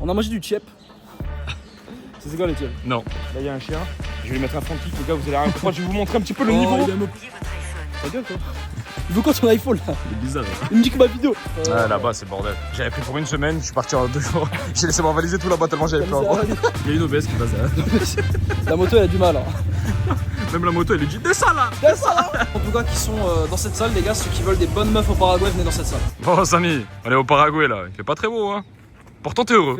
On a mangé du tchèp. C'est quoi les tchèp? Non. Là, il y a un chien. Je vais lui mettre un front kick, les gars, vous allez rien comprendre. Je vais vous montrer un petit peu le niveau. Ta gueule, toi. Il veut quoi ton iPhone là? Il est bizarre. Il me dit que ma vidéo. Ouais, là-bas, c'est bordel. J'avais pris pour une semaine, je suis parti en 2 jours. J'ai laissé m'envaliser tout là-bas tellement j'avais peur. Il y a une obèse qui passe là. La moto, elle a du mal. Hein. Même la moto, elle lui dit descends là. Descends là. En tout cas, qui sont dans cette salle, les gars, ceux qui veulent des bonnes meufs au Paraguay, venez dans cette salle. Bon, Samy, on est au Paraguay là. Il fait pas très beau, hein. Pourtant, t'es heureux.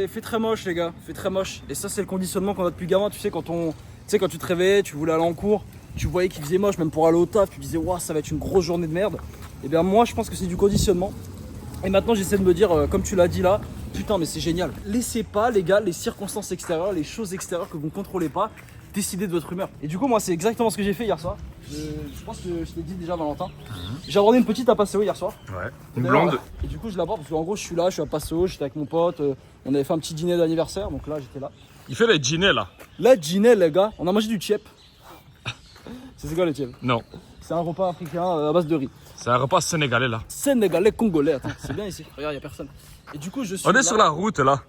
Fait très moche, les gars. Fait très moche. Et ça, c'est le conditionnement qu'on a depuis gamin. Tu sais, quand tu te réveillais, tu voulais aller en cours, tu voyais qu'il faisait moche, même pour aller au taf, tu disais, waouh, ça va être une grosse journée de merde. Et bien, moi, je pense que c'est du conditionnement. Et maintenant, j'essaie de me dire, comme tu l'as dit là, putain, mais c'est génial. Laissez pas, les gars, les circonstances extérieures, les choses extérieures que vous ne contrôlez pas, décider de votre humeur. Et du coup, moi, c'est exactement ce que j'ai fait hier soir. Je pense que je t'ai dit déjà, Valentin. J'ai abordé une petite à Passeo hier soir. Ouais. Une blonde. Et du coup, je l'aborde parce qu'en gros, je suis là, je suis à Passeo, j'étais avec mon pote. On avait fait un petit dîner d'anniversaire, donc là, j'étais là. Il fait les dîners là. Là, dîner, les gars, on a mangé du tchèp. C'est quoi le tchèp? Non. C'est un repas africain à base de riz. C'est un repas sénégalais là. Sénégalais, congolais, attends, c'est bien ici. Regarde, y a personne. Et du coup, je suis. On est là. sur la route là.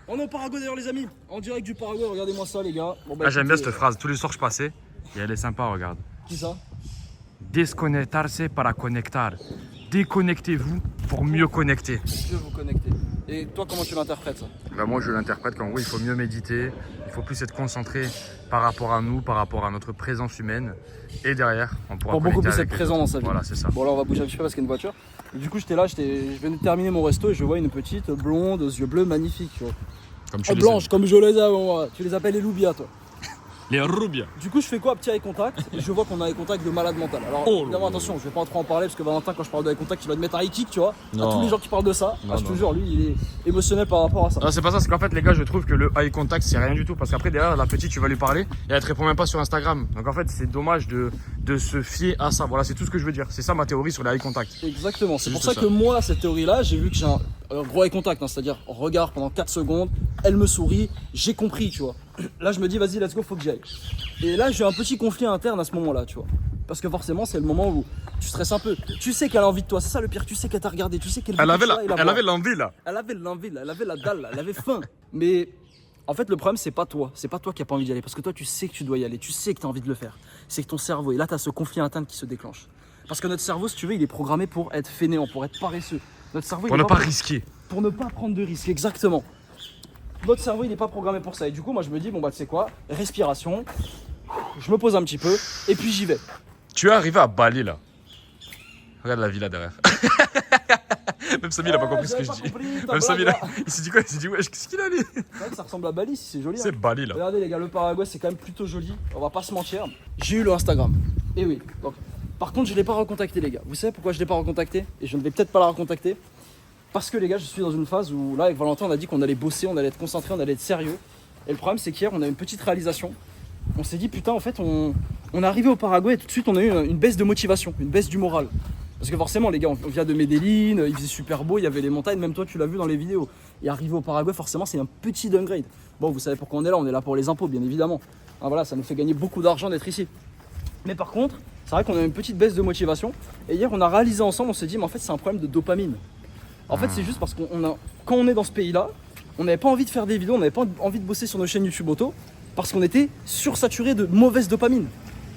On est au Paraguay d'ailleurs, les amis. En direct du Paraguay, regardez-moi ça, les gars. Bon, bah, Ah, j'aime bien écoutez, cette phrase. Tous les soirs, je passais. Et elle est sympa, regarde. Qui ça? Desconectarse para conectar. Déconnectez-vous pour mieux connecter. Je vous connecter. Et toi, comment tu l'interprètes ça? Bah moi, je l'interprète qu'en gros, il faut mieux méditer. Il faut plus être concentré par rapport à nous, par rapport à notre présence humaine. Et derrière, on pourra Pour beaucoup connecter plus avec être les présent autres. dans sa vie. Voilà, c'est ça. Bon, là, on va bouger un petit peu parce qu'il y a une voiture. Et du coup, j'étais là, je venais de terminer mon resto et je vois une petite blonde aux yeux bleus magnifique. Tu vois. Comme tu les Blanche, comme je les ai. Moi. Tu les appelles les loubias, toi. aimes. Les rubias. Du coup, je fais quoi? Petit eye contact. Et je vois qu'on a eye contact de malade mental. Alors, Oh évidemment, là attention, je vais pas trop en parler parce que Valentin, quand je parle de eye contact, il va te mettre un high kick, tu vois. Non. À tous les gens qui parlent de ça. Non, Je te non. jure, lui, il est émotionnel par rapport à ça. Non, c'est pas ça, c'est qu'en fait, les gars, je trouve que le eye contact, c'est rien du tout. Parce qu'après, derrière, la petite, tu vas lui parler et elle te répond même pas sur Instagram. Donc en fait, c'est dommage de se fier à ça. Voilà, c'est tout ce que je veux dire. C'est ça ma théorie sur le eye contact. Exactement. C'est C'est pour juste ça ça. que moi, cette théorie-là, j'ai vu que j'ai un gros eye contact, hein, c'est-à-dire regard pendant 4 secondes, elle me sourit, j'ai compris, tu vois. Là, je me dis, vas-y, let's go, faut que j'aille. Et là, j'ai un petit conflit interne à ce moment-là, tu vois. Parce que forcément, c'est le moment où tu stresses un peu. Tu sais qu'elle a envie de toi, c'est ça le pire. Tu sais qu'elle t'a regardé, tu sais qu'elle veut Elle que avait tu ailles la elle voir. avait l'envie là. Elle avait l'envie, là, elle avait la dalle, là, elle avait faim. Mais en fait, le problème, c'est pas toi. C'est pas toi qui a pas envie d'y aller. Parce que toi, tu sais que tu dois y aller. Tu sais que tu as envie de le faire. C'est que ton cerveau, et là, tu as ce conflit interne qui se déclenche. Parce que notre cerveau, si tu veux, il est programmé pour être fainéant, pour être paresseux. Notre cerveau, Pour il ne est pas risquer. pour ne pas prendre de risques, exactement. Notre cerveau, il n'est pas programmé pour ça. Et du coup, moi, je me dis, bon, bah, tu sais quoi, respiration, je me pose un petit peu, et puis j'y vais. Tu es arrivé à Bali là. Regarde la villa derrière. Même Samy, il a pas compris ce que je dis. Même Samy, il s'est dit quoi? Il s'est dit, wesh, qu'est-ce qu'il a lui? C'est vrai que ça ressemble à Bali, si c'est joli. C'est Hein. Bali là. Regardez, les gars, le Paraguay, c'est quand même plutôt joli. On va pas se mentir. J'ai eu le Instagram. Et oui. Donc, par contre, je ne l'ai pas recontacté, les gars. Vous savez pourquoi je ne l'ai pas recontacté? Et je ne vais peut-être pas la recontacter. Parce que, les gars, je suis dans une phase où, là, avec Valentin, on a dit qu'on allait bosser, on allait être concentré, on allait être sérieux. Et le problème, c'est qu'hier, on a eu une petite réalisation. On s'est dit, putain, en fait, on est arrivé au Paraguay et tout de suite, on a eu une baisse de motivation, une baisse du moral. Parce que forcément, les gars, on vient de Medellín, il faisait super beau, il y avait les montagnes, même toi, tu l'as vu dans les vidéos. Et arrivé au Paraguay, forcément, c'est un petit downgrade. Bon, vous savez pourquoi on est là pour les impôts, bien évidemment. Hein, voilà, ça nous fait gagner beaucoup d'argent d'être ici. Mais par contre, c'est vrai qu'on a une petite baisse de motivation. Et hier, on a réalisé ensemble, on s'est dit, mais en fait, c'est un problème de dopamine. En fait, c'est juste parce quand on est dans ce pays-là, on n'avait pas envie de faire des vidéos, on n'avait pas envie de bosser sur nos chaînes YouTube auto, parce qu'on était sursaturé de mauvaise dopamine.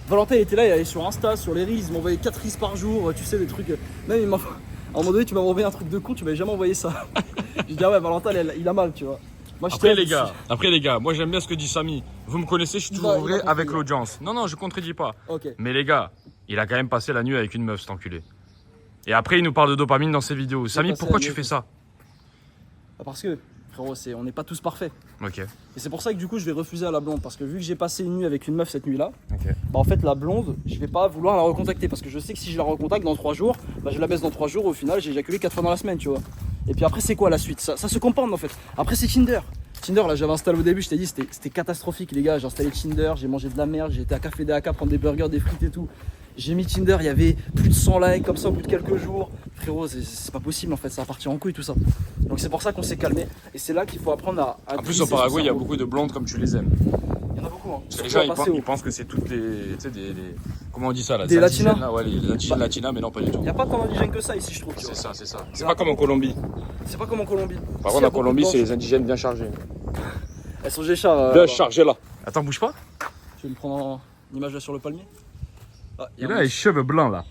Valentin il était là, il allait sur Insta, sur les Reels, il m'envoyait 4 Reels par jour, tu sais, des trucs. Même à un moment donné, tu m'as envoyé un truc de con, tu m'avais jamais envoyé ça. Je dis, ah ouais, Valentin, il a mal, tu vois. Moi, Après les gars, moi j'aime bien ce que dit Samy. Vous me connaissez, je suis toujours vrai compris, avec ouais. l'audience. Non, je contredis pas. Ok. Mais les gars, il a quand même passé la nuit avec une meuf, cet enculé. Et après, il nous parle de dopamine dans ses vidéos. Samy, passé pourquoi la tu nuit fais ça? Parce que, frérot, on n'est pas tous parfaits. Ok. Et c'est pour ça que du coup, je vais refuser à la blonde. Parce que vu que j'ai passé une nuit avec une meuf cette nuit-là, Ok. bah en fait, la blonde, je vais pas vouloir la recontacter. Parce que je sais que si je la recontacte dans 3 jours, bah je la baisse dans 3 jours. Au final, j'ai éjaculé 4 fois dans la semaine, tu vois. Et puis après, c'est quoi la suite? Ça se comporte en fait. Après, c'est Tinder. Tinder, là, j'avais installé au début, je t'ai dit, c'était catastrophique, les gars. J'ai installé Tinder, j'ai mangé de la merde, j'ai été à Café DAK prendre des burgers, des frites et tout. J'ai mis Tinder, il y avait plus de 100 likes comme ça au bout de quelques jours. Frérot, c'est pas possible en fait, ça va partir en couille tout ça. Donc c'est pour ça qu'on s'est calmé. Et c'est là qu'il faut apprendre à En plus, au Paraguay, il y a beaucoup de blondes comme tu les aimes. Il Il y en a beaucoup. Hein. Parce que les Surtout gens, à passer ils haut. pensent que c'est toutes les. Tu sais, comment on dit ça là? Des indigènes, latinas. là, ouais, les indigènes latinas, mais non, pas du tout. Il n'y a pas tant d'indigènes que ça ici, je trouve. tu C'est vois. ça, c'est ça. C'est pas comme en Colombie. C'est pas comme en Colombie. Par Ici, contre, il y a en beaucoup Colombie, de c'est blanches. les indigènes bien chargés. Elles sont géchard. Bien chargés là. Attends, bouge pas. Tu veux me prendre une image là sur le palmier? Ah, Il a les cheveux blancs là.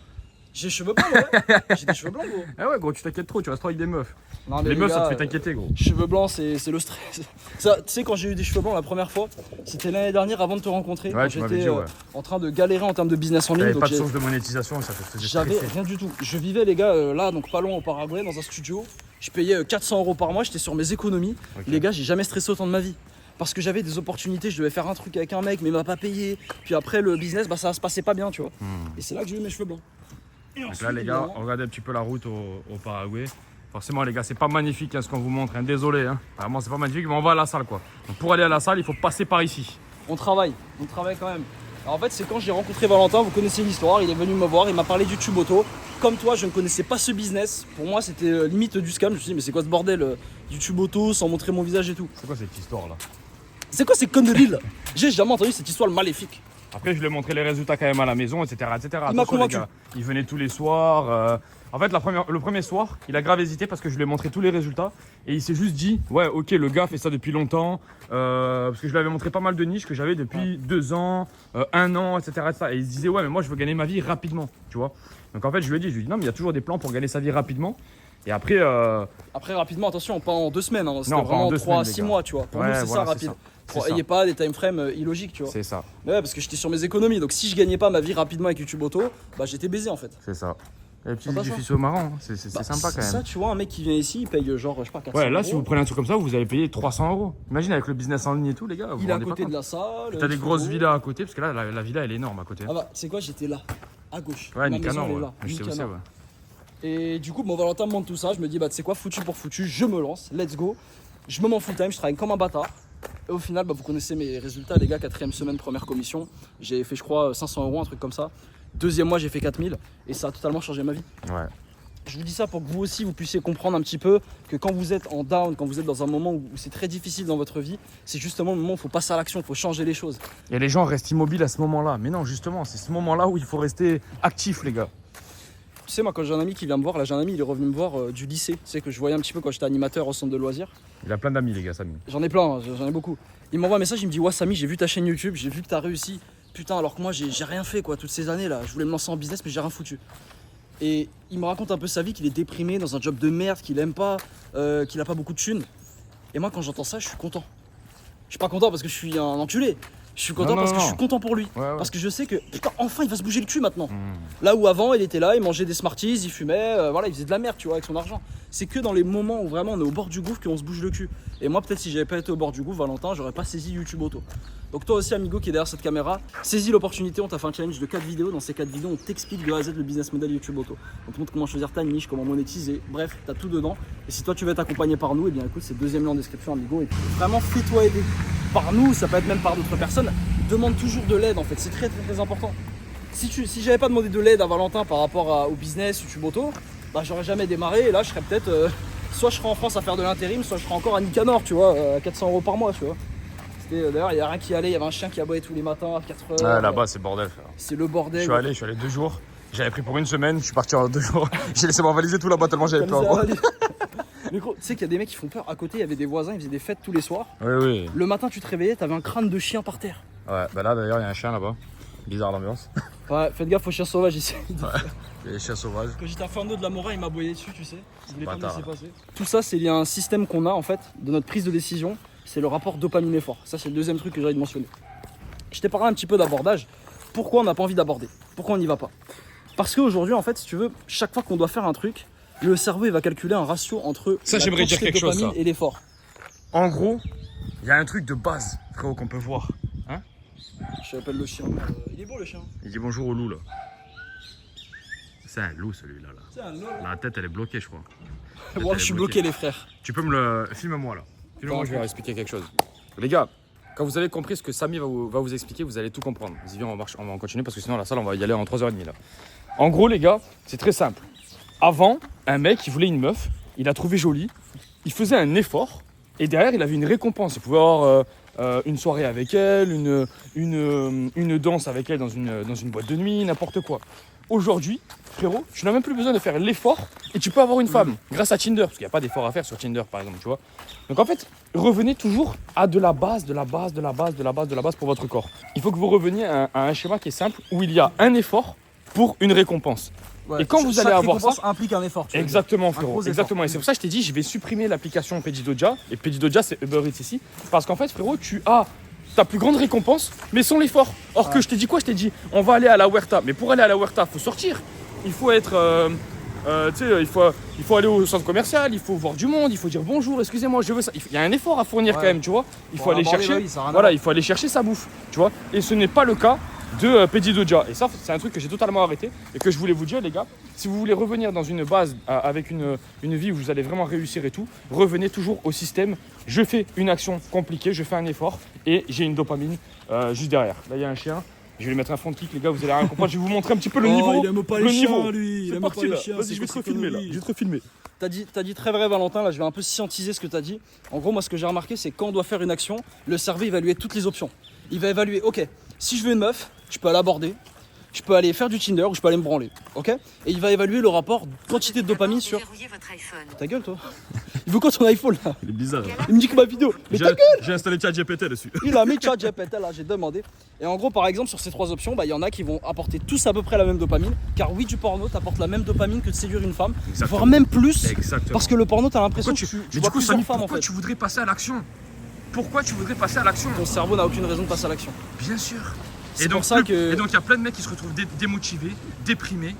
J'ai les cheveux blancs, ouais. J'ai des cheveux blancs, gros. Ah ouais, gros, tu t'inquiètes trop, tu restes trop avec des meufs. Non, mais Les meufs, ça te gars, fait t'inquiéter, gros. Cheveux blancs, c'est le stress. Ça, tu sais, quand j'ai eu des cheveux blancs la première fois, c'était l'année dernière avant de te rencontrer. Ouais, quand tu m'avais j'étais dit, ouais. en train de galérer en termes de business en ligne. T'avais donc pas de j'ai- source de monétisation, ça te faisait J'avais stresser. rien du tout. Je vivais, les gars, là, donc pas loin au Paraguay, dans un studio. Je payais 400 € par mois, j'étais sur mes économies. Ok. Les gars, j'ai jamais stressé autant de ma vie. Parce que j'avais des opportunités, je devais faire un truc avec un mec, mais il m'a pas payé. Puis après, le business, bah, ça se passait pas bien, tu vois. Et c'est là que j'ai eu mes cheveux blancs. Et Donc ensuite, là, les gars, évidemment, regardez un petit peu la route au Paraguay. Forcément, les gars, c'est pas magnifique hein, ce qu'on vous montre. Hein. Désolé, hein. Vraiment, c'est pas magnifique, mais on va à la salle quoi. Donc pour aller à la salle, il faut passer par ici. on travaille quand même. Alors en fait, c'est quand j'ai rencontré Valentin, vous connaissez l'histoire, il est venu me voir, il m'a parlé du tube auto. Comme toi, je ne connaissais pas ce business. Pour moi, c'était limite du scam. Je me suis dit, mais c'est quoi ce bordel du tube auto sans montrer mon visage et tout. C'est quoi cette histoire là? C'est quoi ces conneries là? J'ai jamais entendu cette histoire maléfique. Après, je lui ai montré les résultats quand même à la maison, etc. etc. Il m'a Attention, les convaincu. gars. Il venait tous les soirs. En fait, le premier soir, il a grave hésité parce que je lui ai montré tous les résultats. Et il s'est juste dit, ouais, ok, le gars fait ça depuis longtemps. Parce que je lui avais montré pas mal de niches que j'avais depuis 2 ans, 1 an, etc., etc. Et il se disait, ouais, mais moi, je veux gagner ma vie rapidement, tu vois. Donc en fait, je lui ai dit, non, mais il y a toujours des plans pour gagner sa vie rapidement. Et après, Après, rapidement, attention, pas en 2 semaines. Hein. C'était Non, pas en vraiment 2 3 à semaines, 6 les gars. mois, tu vois. Pour Ouais, nous, c'est voilà, ça, c'est rapide. ça. C'est Ayez pas des time frames illogiques, tu vois. c'est ça, Mais ouais, parce que j'étais sur mes économies. Donc si je gagnais pas ma vie rapidement avec YouTube Auto, bah j'étais baisé en fait. c'est ça. Et puis Sympa, du ça. ficeau marrant, hein. C'est Bah, sympa quand Ça, même. tu vois, un mec qui vient ici, il paye genre, je sais pas, 400 Ouais, là, si €. vous prenez un truc comme ça, vous allez payer 300 €. Imagine avec le business en ligne et tout, les gars. Vous Il vous est à rendez pas côté compte. de la salle. T'as des il grosses faut- villas à côté, parce que là, la villa, elle est énorme à côté. Ah bah, c'est quoi, j'étais là, à gauche. Ouais, Ma maison, Nicanor, elle est ouais. là, Je sais aussi, Nicanor. ouais. Et du coup, mon Valentin me montre tout ça. Je me dis, bah, tu sais quoi, foutu pour foutu, je me lance, let's go. Je me mets en full time, je travaille comme un bâtard. Et au final, bah, vous connaissez mes résultats, les gars. 4ème semaine, première commission. J'ai fait, je crois, 500 €, un truc comme ça. 2e mois, j'ai fait 4000. Et ça a totalement changé ma vie. Ouais. Je vous dis ça pour que vous aussi, vous puissiez comprendre un petit peu que quand vous êtes en down, quand vous êtes dans un moment où c'est très difficile dans votre vie, c'est justement le moment où il faut passer à l'action, il faut changer les choses. Et les gens restent immobiles à ce moment-là. Mais non, justement, c'est ce moment-là où il faut rester actif, les gars. Tu sais, moi, quand j'ai un ami qui vient me voir, là, j'ai un ami, il est revenu me voir du lycée. Tu sais, que je voyais un petit peu quand j'étais animateur au centre de loisirs. Il a plein d'amis, les gars, Samy. J'en ai plein, hein, j'en ai beaucoup. Il m'envoie un message, il me dit, ouais, Samy, j'ai vu ta chaîne YouTube, j'ai vu que t'as réussi. Putain, alors que moi, j'ai rien fait, quoi, toutes ces années là. Je voulais me lancer en business, mais j'ai rien foutu. Et il me raconte un peu sa vie, qu'il est déprimé dans un job de merde, qu'il aime pas, qu'il a pas beaucoup de thunes. Et moi, quand j'entends ça, je suis content. Je suis pas content parce que je suis un enculé. Je suis content Non, parce non, que je non. suis content pour lui. Ouais, ouais. Parce que je sais que, putain, enfin, il va se bouger le cul maintenant. Mmh. Là où avant, il était là, il mangeait des Smarties, il fumait, voilà, il faisait de la merde, tu vois, avec son argent. C'est que dans les moments où vraiment on est au bord du gouffre qu'on se bouge le cul. Et moi, peut-être si j'avais pas été au bord du gouffre, Valentin, j'aurais pas saisi YouTube Auto. Donc toi aussi, amigo, qui est derrière cette caméra, saisis l'opportunité. On t'a fait un challenge de 4 vidéos. Dans ces 4 vidéos, on t'explique de A à Z le business model YouTube Auto. On te montre comment choisir ta niche, comment monétiser. Bref, t'as tout dedans. Et si toi tu veux être accompagné par nous, et bien écoute, c'est le 2e lien en description, amigo. Et puis, vraiment, fais-toi aider par nous. Ça peut être même par d'autres personnes. Demande toujours de l'aide en fait. C'est très très très important. Si j'avais pas demandé de l'aide à Valentin par rapport au business YouTube Auto, bah j'aurais jamais démarré. Et là, je serais peut-être soit je serais en France à faire de l'intérim, soit je serais encore à Nicanor, tu vois, à 400 € par mois, tu vois. D'ailleurs, il y a rien qui allait, il y avait un chien qui aboyait tous les matins à 4 h. Ouais, là-bas, c'est bordel, frère. C'est le bordel. Je suis allé 2 jours. J'avais pris pour 1 semaine, je suis parti en 2 jours. J'ai laissé m'envaliser tout là-bas tellement j'avais peur. gros. Mais gros, tu sais qu'il y a des mecs qui font peur. À côté, il y avait des voisins, ils faisaient des fêtes tous les soirs. Oui, oui. Le matin, tu te réveillais, t'avais un crâne de chien par terre. Ouais, bah là d'ailleurs, il y a un chien là-bas. Bizarre l'ambiance. Ouais, faites gaffe aux chiens sauvages ici. Il y a des chiens sauvages. Quand j'étais à Fernando de la Mora, il m'a aboyé dessus, tu sais. Il voulait pas me Bâtard. laisser passer. Tout ça, c'est lié à un système qu'on a en fait, de notre prise de décision. C'est le rapport dopamine-effort. Ça, c'est le 2e truc que j'ai envie de mentionner. Je t'ai parlé un petit peu d'abordage. Pourquoi on n'a pas envie d'aborder? Pourquoi on n'y va pas? Parce qu'aujourd'hui, en fait, si tu veux, chaque fois qu'on doit faire un truc, le cerveau il va calculer un ratio entre Ça, la j'aimerais dire quantité de quelque chose, dopamine ça. et l'effort. En gros, il y a un truc de base, frérot, qu'on peut voir. Hein? Je t'appelle le chien. Il est beau le chien. Il dit bonjour au loup là. C'est un loup celui-là. Là. C'est un loup. La tête elle est bloquée, je crois. Moi, je suis bloqué, les frères. Tu peux me le. Filme-moi là. Filme-moi, je vais expliquer quelque chose. Les gars, quand vous avez compris ce que Samy va vous expliquer, vous allez tout comprendre. Vas-y, viens, on va en continuer parce que sinon la salle, on va y aller en 3h30 là. En gros, les gars, c'est très simple. Avant, un mec, il voulait une meuf, il a trouvé jolie, il faisait un effort et derrière, il avait une récompense. Il pouvait avoir une soirée avec elle, une danse avec elle dans une boîte de nuit, n'importe quoi. Aujourd'hui, frérot, tu n'as même plus besoin de faire l'effort et tu peux avoir une femme grâce à Tinder, parce qu'il n'y a pas d'effort à faire sur Tinder par exemple, tu vois. Donc en fait, revenez toujours à de la base pour votre corps. Il faut que vous reveniez à un schéma qui est simple, où il y a un effort pour une récompense. Ouais, et quand vous allez avoir ça, implique un effort. exactement frérot, gros exactement. Et c'est pour ça que je t'ai dit, je vais supprimer l'application Pedidoja, et Pedidoja c'est Uber Eats ici, parce qu'en fait frérot, tu as ta plus grande récompense, mais sans l'effort. Or que je t'ai dit quoi? Je t'ai dit, on va aller à la Huerta, mais pour aller à la Huerta, il faut sortir, il faut être, tu sais, il faut aller au centre commercial, il faut voir du monde, il faut dire bonjour, excusez-moi, je veux ça. Il y a un effort à fournir quand même, tu vois. Il faut aller chercher, voilà, il faut aller chercher sa bouffe, tu vois. Et ce n'est pas le cas de Pedidoja. Et ça, c'est un truc que j'ai totalement arrêté et que je voulais vous dire, les gars. Si vous voulez revenir dans une base avec une vie où vous allez vraiment réussir et tout, revenez toujours au système. Je fais une action compliquée, je fais un effort et j'ai une dopamine juste derrière. Là, il y a un chien. Je vais lui mettre un front de kick, les gars, vous allez rien comprendre. Je vais vous montrer un petit peu le niveau. Il aime pas les chiens, lui. Il C'est aime parti pas les là. chiens. Vas-y, je vais te refilmer là. Je vais te refilmer. T'as dit très vrai, Valentin. Là, je vais un peu scientiser ce que t'as dit. En gros, moi, ce que j'ai remarqué, c'est quand on doit faire une action, le cerveau va évaluer toutes les options. Il va évaluer, ok, si je veux une meuf, je peux aller aborder, je peux aller faire du Tinder ou je peux aller me branler, ok. Et il va évaluer le rapport quantité de dopamine sur. Ta gueule, toi. Il veut quoi ton iPhone là? Il est bizarre. Il me dit que ma vidéo. Mais ta gueule! J'ai installé ChatGPT dessus. Il a mis ChatGPT là, j'ai demandé. Et en gros, par exemple, sur ces trois options, bah, il y en a qui vont apporter tous à peu près la même dopamine. Car oui, du porno t'apporte la même dopamine que de séduire une femme, voire même plus. Exactement. Parce que le porno, t'as l'impression que tu mais vois du coup, plusieurs Samy, femmes en pourquoi fait. tu voudrais passer à l'action? Pourquoi tu voudrais passer à l'action? Ton cerveau n'a aucune raison de passer à l'action. Bien sûr. C'est Et donc, pour ça que. et donc, il y a plein de mecs qui se retrouvent démotivés, déprimés.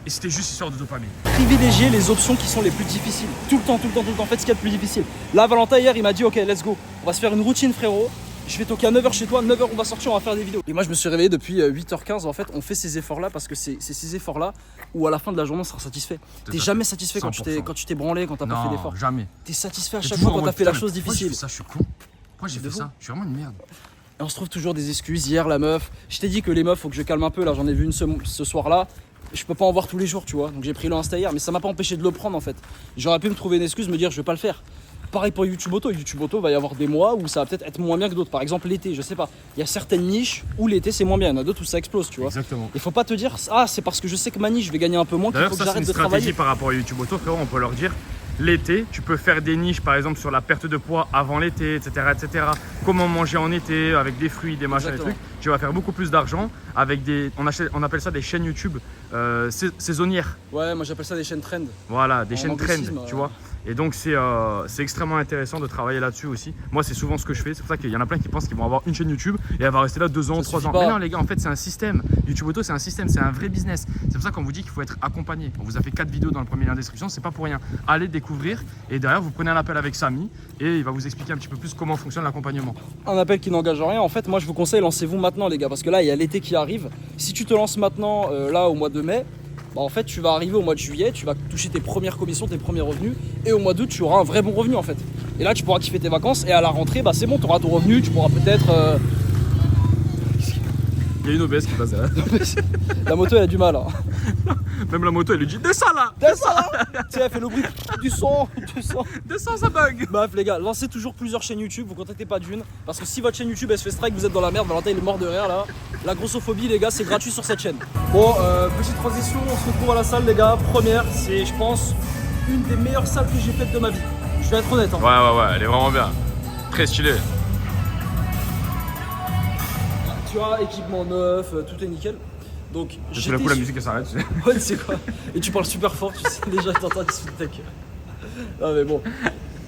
Et c'était juste histoire de dopamine. Privilégier les options qui sont les plus difficiles. Tout le temps. Faites ce qu'il y a de plus difficile. Là, Valentin, hier, il m'a dit, ok, let's go. On va se faire une routine, frérot. Je vais toquer à 9h chez toi. 9h, on va sortir, on va faire des vidéos. Et moi, je me suis réveillé depuis 8h15. En fait, on fait ces efforts-là parce que c'est ces efforts-là où à la fin de la journée, on sera satisfait. T'es jamais satisfait quand tu t'es branlé, quand t'as pas fait d'efforts. Jamais. T'es satisfait à chaque fois quand t'as fait la chose difficile. Pourquoi j'ai fait ça? Je suis con. Pourquoi j'ai fait ça? Je suis vraiment une merde. Et on se trouve toujours des excuses. Hier, la meuf, je t'ai dit que les meufs, faut que je calme un peu. Là, j'en ai vu une ce soir-là. Je peux pas en voir tous les jours, tu vois. Donc j'ai pris le Insta hier, mais ça m'a pas empêché de le prendre en fait. J'aurais pu me trouver une excuse, me dire je vais pas le faire. Pareil pour YouTube Auto. YouTube Auto va y avoir des mois où ça va peut-être être moins bien que d'autres. Par exemple l'été, je sais pas. Il y a certaines niches où l'été c'est moins bien. Il y en a d'autres où ça explose, tu vois. Exactement. Il faut pas te dire ah c'est parce que je sais que ma niche je vais gagner un peu moins qu'il faut que j'arrête de travailler. Stratégie par rapport à YouTube Auto, frérot, on peut leur dire. L'été, tu peux faire des niches par exemple sur la perte de poids avant l'été, etc., etc. Comment manger en été avec des fruits, des machins, des trucs. Tu vas faire beaucoup plus d'argent avec des. On appelle ça des chaînes YouTube saisonnières. Ouais, moi j'appelle ça des chaînes trend. Voilà, des chaînes trend, tu vois. Et donc c'est extrêmement intéressant de travailler là-dessus aussi. Moi c'est souvent ce que je fais, c'est pour ça qu'il y en a plein qui pensent qu'ils vont avoir une chaîne YouTube et elle va rester là 2 ans, 3 ans. Mais non les gars, en fait c'est un système. YouTube Auto c'est un système, c'est un vrai business. C'est pour ça qu'on vous dit qu'il faut être accompagné. On vous a fait 4 vidéos dans le premier lien de description, c'est pas pour rien. Allez découvrir et derrière vous prenez un appel avec Samy et il va vous expliquer un petit peu plus comment fonctionne l'accompagnement. Un appel qui n'engage rien. En fait moi je vous conseille lancez-vous maintenant les gars parce que là il y a l'été qui arrive. Si tu te lances maintenant là au mois de mai, bah en fait tu vas arriver au mois de juillet, tu vas toucher tes premières commissions, tes premiers revenus et au mois d'août tu auras un vrai bon revenu en fait. Et là tu pourras kiffer tes vacances et à la rentrée bah c'est bon, tu auras ton revenu, tu pourras peut-être... Il y a une OBS qui passe là. La moto elle a du mal hein. Même la moto elle lui dit descends là. Descends là. Tu sais elle fait le bruit du son. Descends ça bug. Bref les gars, lancez toujours plusieurs chaînes YouTube, vous contactez pas d'une. Parce que si votre chaîne YouTube elle se fait strike, vous êtes dans la merde, Valentin il est mort de rire là. La grossophobie les gars c'est gratuit sur cette chaîne. Bon petite transition, on se retrouve à la salle les gars. Première, c'est je pense une des meilleures salles que j'ai faites de ma vie. Je vais être honnête hein. Ouais, elle est vraiment bien. Très stylée. Tu vois, équipement neuf, tout est nickel. Donc Je la coup la musique elle s'arrête. Ouais tu sais quoi. Et tu parles super fort, tu sais déjà t'es en train de se foutre de ta gueule. Non mais bon.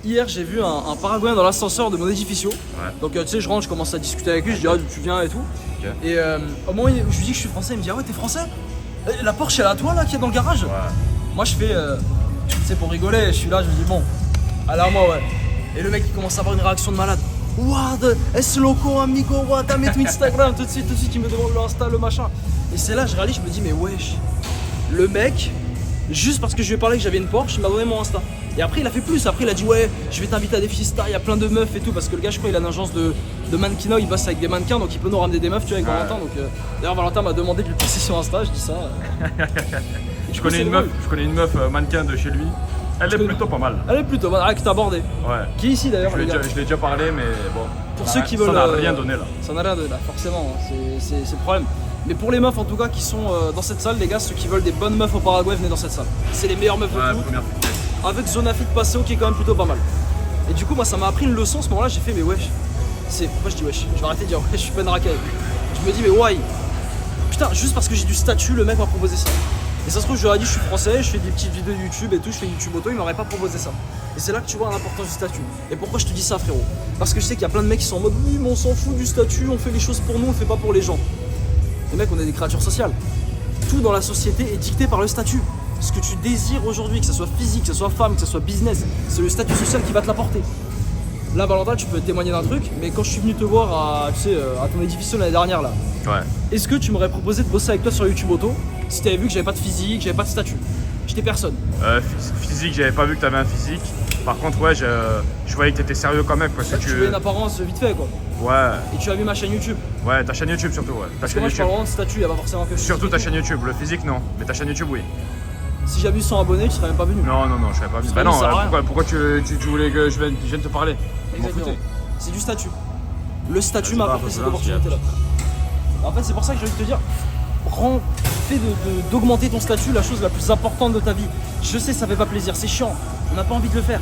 Hier j'ai vu un Paraguayen dans l'ascenseur de mon édificio. Ouais. Donc tu sais je rentre, je commence à discuter avec lui, je dis ah tu viens et tout. Okay. Et au moment où je lui dis que je suis français, il me dit ah ouais t'es français? La Porsche elle est à toi là qui est dans le garage? Ouais. Moi je fais tu sais pour rigoler, je suis là, je me dis bon, alors moi ouais. Et le mec il commence à avoir une réaction de malade. What? Es loco amigo, what? Dame tu Instagram, tout de suite il me demande le Insta, le machin. Et c'est là je réalise, je me dis mais wesh, le mec, juste parce que je lui ai parlé que j'avais une Porsche, il m'a donné mon Insta. Et après il a fait plus, après il a dit ouais je vais t'inviter à des fiestas, il y a plein de meufs et tout. Parce que le gars je crois il a une agence de mannequinat, il bosse avec des mannequins donc il peut nous ramener des meufs tu vois avec Valentin. Donc d'ailleurs Valentin m'a demandé de lui passer sur Insta, je dis ça. Je connais une meuf mannequin de chez lui. Elle est plutôt pas mal. Elle est plutôt bonne, que t'as abordé. Ouais. Qui est ici d'ailleurs, Je les l'ai gars. déjà parlé, mais bon. Pour ceux qui veulent. Ça n'a rien donné là. Ça n'a rien donné là, forcément, hein, c'est le problème. Mais pour les meufs en tout cas qui sont dans cette salle, les gars, ceux qui veulent des bonnes meufs au Paraguay, venez dans cette salle. C'est les meilleures meufs de Ouais, tout. première fitness. Avec Zona Fit Paseo qui est quand même plutôt pas mal. Et du coup, moi ça m'a appris une leçon. À ce moment-là, j'ai fait, mais wesh. Pourquoi je dis wesh? Je vais arrêter de dire wesh, je suis pas une racaille. Je me dis, mais why? Putain, juste parce que j'ai du statut, le mec m'a proposé ça. Et ça se trouve, je leur ai dit, je suis français, je fais des petites vidéos YouTube et tout, je fais YouTube auto, il m'aurait pas proposé ça. Et c'est là que tu vois l'importance du statut. Et pourquoi je te dis ça, frérot? Parce que je sais qu'il y a plein de mecs qui sont en mode, oui, mais on s'en fout du statut, on fait les choses pour nous, on le fait pas pour les gens. Les mecs, on est des créatures sociales. Tout dans la société est dicté par le statut. Ce que tu désires aujourd'hui, que ce soit physique, que ce soit femme, que ce soit business, c'est le statut social qui va te l'apporter. Là, Valentin, tu peux témoigner d'un truc, mais quand je suis venu te voir à ton édifice l'année dernière là, Ouais. est-ce que tu m'aurais proposé de bosser avec toi sur YouTube Auto si t'avais vu que j'avais pas de physique, j'avais pas de statut? J'étais personne. Physique, j'avais pas vu que t'avais un physique. Par contre, ouais, je voyais que t'étais sérieux quand même. Parce que Tu avais une apparence vite fait quoi. Ouais. Et tu as vu ma chaîne YouTube. Ouais, ta chaîne YouTube surtout, ouais. Ta Parce que chaîne moi je parle YouTube. vraiment de statut, y a pas forcément que Surtout ta physique. chaîne YouTube. Le physique, non. Mais ta chaîne YouTube, oui. Si j'avais eu 100 abonnés, tu serais même pas venu. Non, je serais pas venu. Ça Bah non, sert à rien. pourquoi tu voulais que je vienne te parler? Je m'en Exactement. foutais. C'est du statut. Le statut Vas-y, m'a va, apporté cette va, opportunité là. En fait, c'est pour ça que j'ai envie de te dire, fais d'augmenter ton statut la chose la plus importante de ta vie. Je sais, ça fait pas plaisir, c'est chiant, on n'a pas envie de le faire.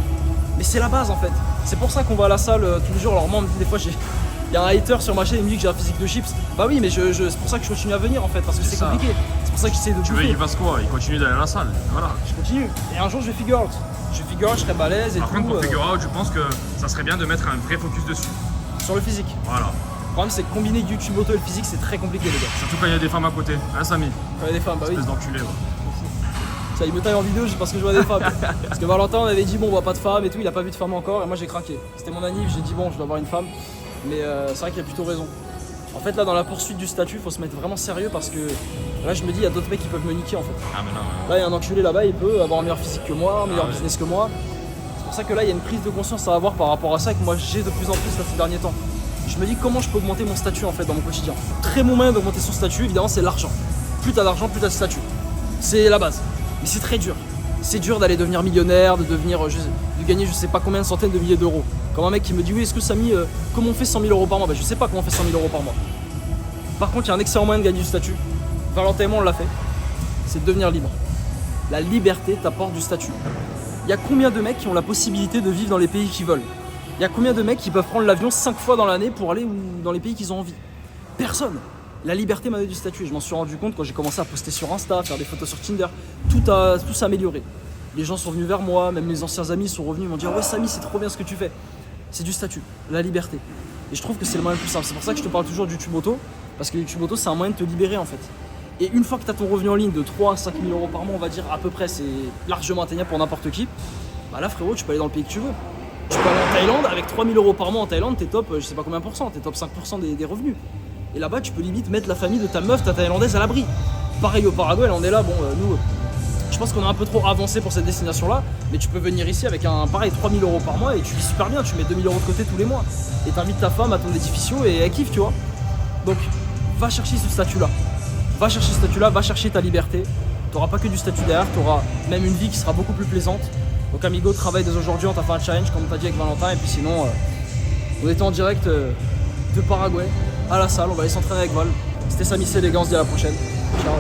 Mais c'est la base en fait. C'est pour ça qu'on va à la salle tous les jours. Alors moi, on me dit des fois, il y a un hater sur ma chaîne, il me dit que j'ai un physique de chips. Bah oui, mais c'est pour ça que je continue à venir en fait, parce que c'est ça. compliqué. C'est pour ça que j'essaie de Tu veux bouffer. qu'il fasse quoi? Il continue d'aller à la salle. Voilà. Je continue. Et un jour, je vais figure out. Je vais figure out, je serai balèze et Par tout. contre, pour figure out, je pense que ça serait bien de mettre un vrai focus dessus. Sur le physique. Voilà. Le problème, c'est que combiner YouTube auto et le physique, c'est très compliqué, les gars. Surtout quand il y a des femmes à côté. Hein, Samy? Quand il y a des femmes, bah oui. Espèce d'enculé, ouais. Ça, il me taille en vidéo juste parce que je vois des femmes. Parce que Valentin, on avait dit, bon, on voit pas de femmes et tout, il a pas vu de femme encore, et moi j'ai craqué. C'était mon anniv, j'ai dit, bon, je dois avoir une femme. Mais c'est vrai qu'il a plutôt raison. En fait, là, dans la poursuite du statut, il faut se mettre vraiment sérieux parce que là, je me dis, il y a d'autres mecs qui peuvent me niquer en fait. Ah, mais non. Là, il y a un enculé là-bas, il peut avoir un meilleur physique que moi, un meilleur ouais. business que moi. C'est pour ça que là, il y a une prise de conscience à avoir par rapport à ça que moi j'ai de plus en plus là, ces derniers temps. Je me dis comment je peux augmenter mon statut en fait dans mon quotidien. Très bon moyen d'augmenter son statut, évidemment, c'est l'argent. Plus t'as d'argent, plus t'as de statut. C'est la base. Mais c'est très dur. C'est dur d'aller devenir millionnaire, de gagner je sais pas combien de centaines de milliers d'euros. Comme un mec qui me dit oui, est-ce que Samy, comment on fait 100 000 euros par mois? Bah je sais pas comment on fait 100 000 euros par mois. Par contre, il y a un excellent moyen de gagner du statut. Valentin et moi, on l'a fait. C'est de devenir libre. La liberté t'apporte du statut. Il y a combien de mecs qui ont la possibilité de vivre dans les pays qu'ils veulent? Il y a combien de mecs qui peuvent prendre l'avion 5 fois dans l'année pour aller dans les pays qu'ils ont envie? Personne. La liberté m'a donné du statut et je m'en suis rendu compte quand j'ai commencé à poster sur Insta, faire des photos sur Tinder. Tout s'est amélioré. Les gens sont venus vers moi, même mes anciens amis sont revenus, ils m'ont dit ouais Samy, c'est trop bien ce que tu fais. C'est du statut, la liberté. Et je trouve que c'est le moyen le plus simple. C'est pour ça que je te parle toujours du YouTube Auto, parce que YouTube Auto c'est un moyen de te libérer en fait. Et une fois que tu as ton revenu en ligne de 3 à 5 000 euros par mois, on va dire à peu près, c'est largement atteignable pour n'importe qui. Bah là frérot, tu peux aller dans le pays que tu veux. Tu peux aller en Thaïlande, avec 3 000 euros par mois en Thaïlande, t'es top, je sais pas combien %, t'es top 5% des revenus. Et là-bas, tu peux limite mettre la famille de ta meuf, ta thaïlandaise à l'abri. Pareil au Paraguay, là on est là, bon, nous, je pense qu'on a un peu trop avancé pour cette destination-là, mais tu peux venir ici avec pareil, 3 000 euros par mois et tu vis super bien, tu mets 2 000 euros de côté tous les mois. Et t'invites ta femme à ton édificio et elle kiffe, tu vois. Donc, va chercher ce statut-là. Va chercher ce statut-là, va chercher ta liberté. T'auras pas que du statut derrière, t'auras même une vie qui sera beaucoup plus plaisante. Donc amigo, travaille dès aujourd'hui, on t'a fait un challenge comme on t'a dit avec Valentin, et puis sinon, on était en direct de Paraguay, à la salle, on va aller s'entraîner avec Val. C'était Samy C, les gars, on se dit à la prochaine. Ciao.